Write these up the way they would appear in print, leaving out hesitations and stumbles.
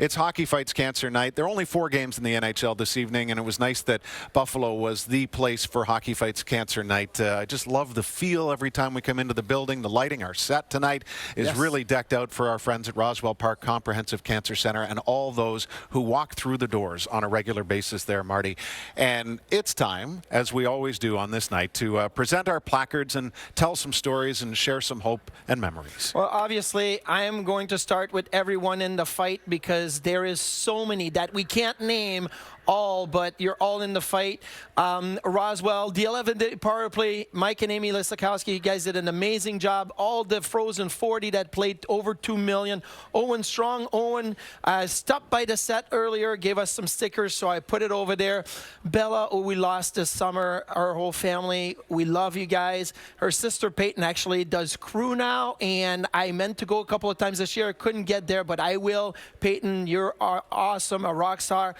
It's Hockey Fights Cancer Night. There are only 4 games in the NHL this evening, and it was nice that Buffalo was the place for Hockey Fights Cancer Night. I just love the feel every time we come into the building. The lighting, our set tonight is really decked out for our friends at Roswell Park Comprehensive Cancer Center and all those who walk through the doors on a regular basis there, Marty. And it's time, as we always do on this night, to present our placards and tell some stories and share some hope and memories. Well, obviously, I am going to start with everyone in the fight because there is so many that we can't name all, but you're all in the fight. Roswell, the 11th power play, Mike and Amy Lisakowski, you guys did an amazing job. All the Frozen 40 that played over 2 million. Owen Strong, stopped by the set earlier, gave us some stickers, so I put it over there. Bella, who we lost this summer, our whole family, we love you guys. Her sister Peyton actually does crew now, and I meant to go a couple of times this year. I couldn't get there, but I will. Peyton, you're awesome, a rock star.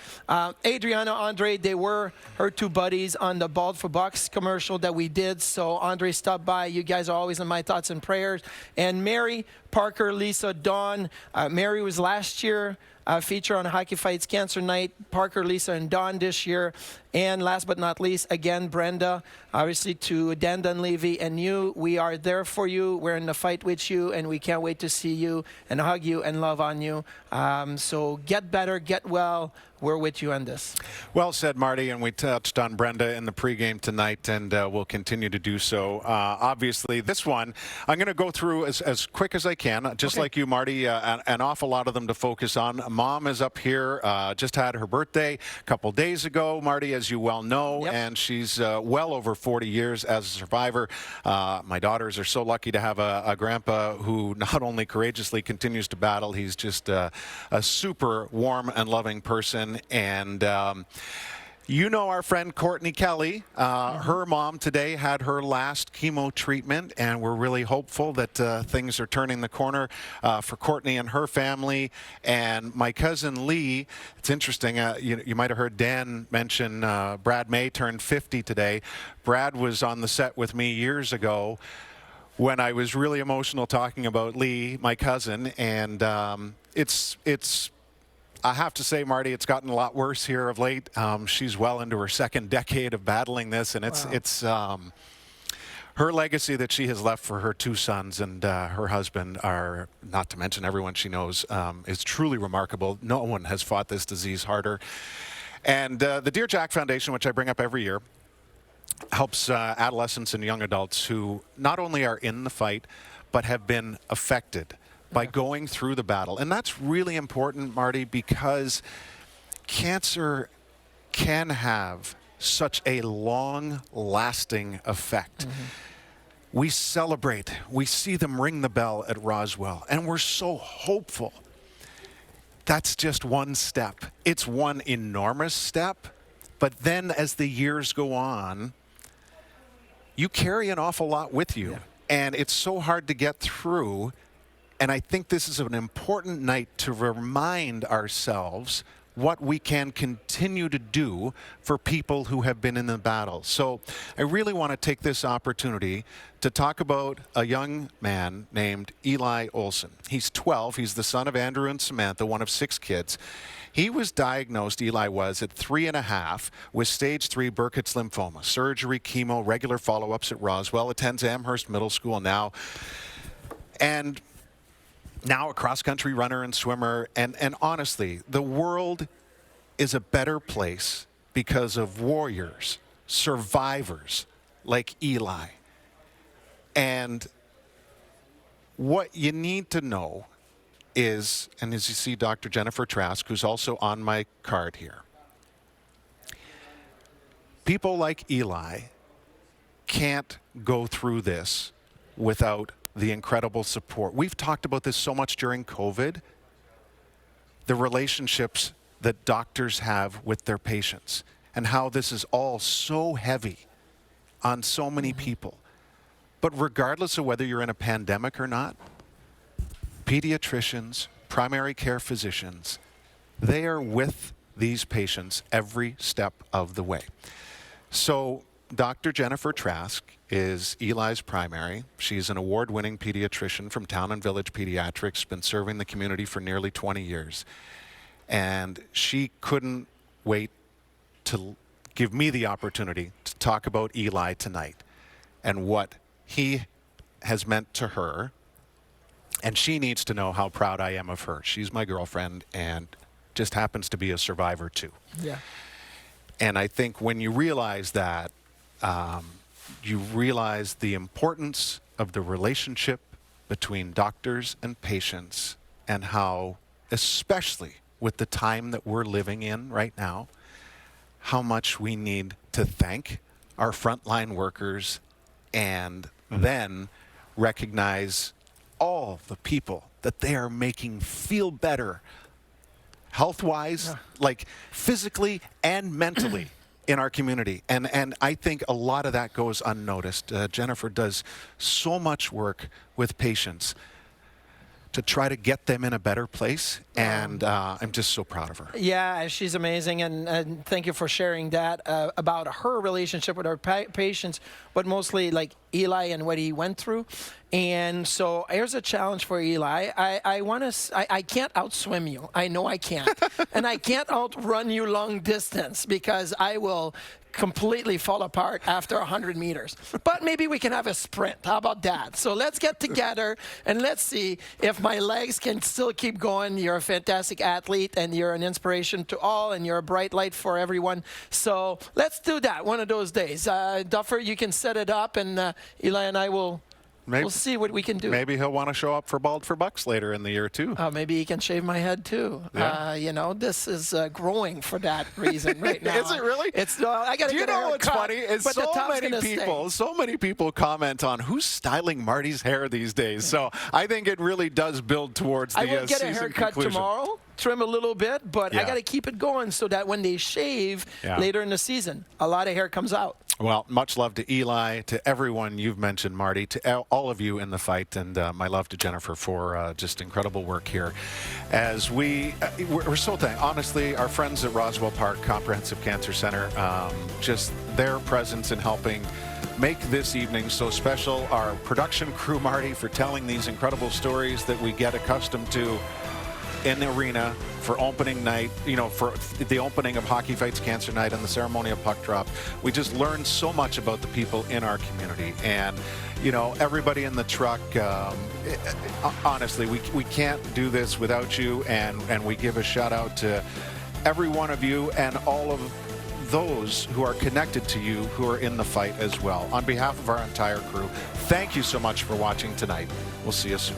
Adriana, Andre, they were her 2 buddies on the Bald for Bucks commercial that we did. So Andre stopped by. You guys are always in my thoughts and prayers. And Mary, Parker, Lisa, Dawn. Mary was last year. Feature on Hockey Fights Cancer Night, Parker, Lisa, and Dawn this year. And last but not least, again, Brenda, obviously to Dan Dunleavy and you. We are there for you. We're in the fight with you, and we can't wait to see you and hug you and love on you. So get better, get well. We're with you on this. Well said, Marty, and we touched on Brenda in the pregame tonight, and we'll continue to do so. Obviously, this one, I'm going to go through as quick as I can, just like you, Marty, an awful lot of them to focus on. Mom is up here, just had her birthday a couple days ago, Marty, as you well know, and she's well over 40 years as a survivor. My daughters are so lucky to have a grandpa who not only courageously continues to battle, he's just a super warm and loving person. And you know our friend Courtney Kelly. Her mom today had her last chemo treatment, and we're really hopeful that things are turning the corner for Courtney and her family. And my cousin Lee, it's interesting, you might have heard Dan mention Brad May turned 50 today. Brad was on the set with me years ago when I was really emotional talking about Lee, my cousin, and I have to say, Marty, it's gotten a lot worse here of late. She's well into her 2nd decade of battling this, and it's her legacy that she has left for her 2 sons and her husband are, not to mention everyone she knows, is truly remarkable. No one has fought this disease harder. And the Dear Jack Foundation, which I bring up every year, helps adolescents and young adults who not only are in the fight, but have been affected by going through the battle. And that's really important, Marty, because cancer can have such a long-lasting effect. We celebrate. We see them ring the bell at Roswell, and we're so hopeful. That's just one step. It's one enormous step, but then as the years go on, you carry an awful lot with you, and it's so hard to get through. And I think this is an important night to remind ourselves what we can continue to do for people who have been in the battle. So I really want to take this opportunity to talk about a young man named Eli Olson. He's 12. He's the son of Andrew and Samantha, one of 6 kids. He was diagnosed, Eli was, at 3.5 with stage 3 Burkitt's lymphoma. Surgery, chemo, regular follow-ups at Roswell, attends Amherst Middle School now. And now a cross-country runner and swimmer, and honestly, the world is a better place because of warriors, survivors like Eli. And what you need to know is, and as you see Dr. Jennifer Trask, who's also on my card here, people like Eli can't go through this without the incredible support. We've talked about this so much during COVID, the relationships that doctors have with their patients and how this is all so heavy on so many people. But regardless of whether you're in a pandemic or not, pediatricians, primary care physicians, they are with these patients every step of the way. So Dr. Jennifer Trask is Eli's primary. She's an award-winning pediatrician from Town and Village Pediatrics, been serving the community for nearly 20 years. And she couldn't wait to give me the opportunity to talk about Eli tonight and what he has meant to her. And she needs to know how proud I am of her. She's my girlfriend and just happens to be a survivor too. Yeah. And I think when you realize that, you realize the importance of the relationship between doctors and patients, and how, especially with the time that we're living in right now, how much we need to thank our frontline workers and then recognize all the people that they are making feel better health-wise, like physically and mentally in our community. And I think a lot of that goes unnoticed. Jennifer does so much work with patients to try to get them in a better place, and I'm just so proud of her. Yeah, she's amazing, and thank you for sharing that about her relationship with her patients, but mostly like Eli and what he went through. And so here's a challenge for Eli. I can't outswim you. I know I can't. And I can't outrun you long distance because I will completely fall apart after 100 meters. But maybe we can have a sprint. How about that? So let's get together and let's see if my legs can still keep going. You're a fantastic athlete and you're an inspiration to all and you're a bright light for everyone. So let's do that one of those days. Duffer, you can set it up and Eli and I will... we'll see what we can do. Maybe he'll want to show up for Bald for Bucks later in the year, too. Maybe he can shave my head, too. Yeah. You know, this is growing for that reason right now. Is it really? It's. I got to get a haircut. Do you know what's funny? Is so many people comment on who's styling Marty's hair these days. So I think it really does build towards the season conclusion. I will get a haircut tomorrow. Trim a little bit, but I got to keep it going so that when they shave later in the season, a lot of hair comes out. Well, much love to Eli, to everyone you've mentioned, Marty, to all of you in the fight, and my love to Jennifer for just incredible work here. As we're so thankful. Honestly, our friends at Roswell Park Comprehensive Cancer Center, just their presence in helping make this evening so special. Our production crew, Marty, for telling these incredible stories that we get accustomed to in the arena for opening night, you know, for the opening of Hockey Fights Cancer Night and the ceremony of puck drop. We just learned so much about the people in our community. And, you know, everybody in the truck, honestly, we can't do this without you. And we give a shout out to every one of you and all of those who are connected to you who are in the fight as well. On behalf of our entire crew, thank you so much for watching tonight. We'll see you soon.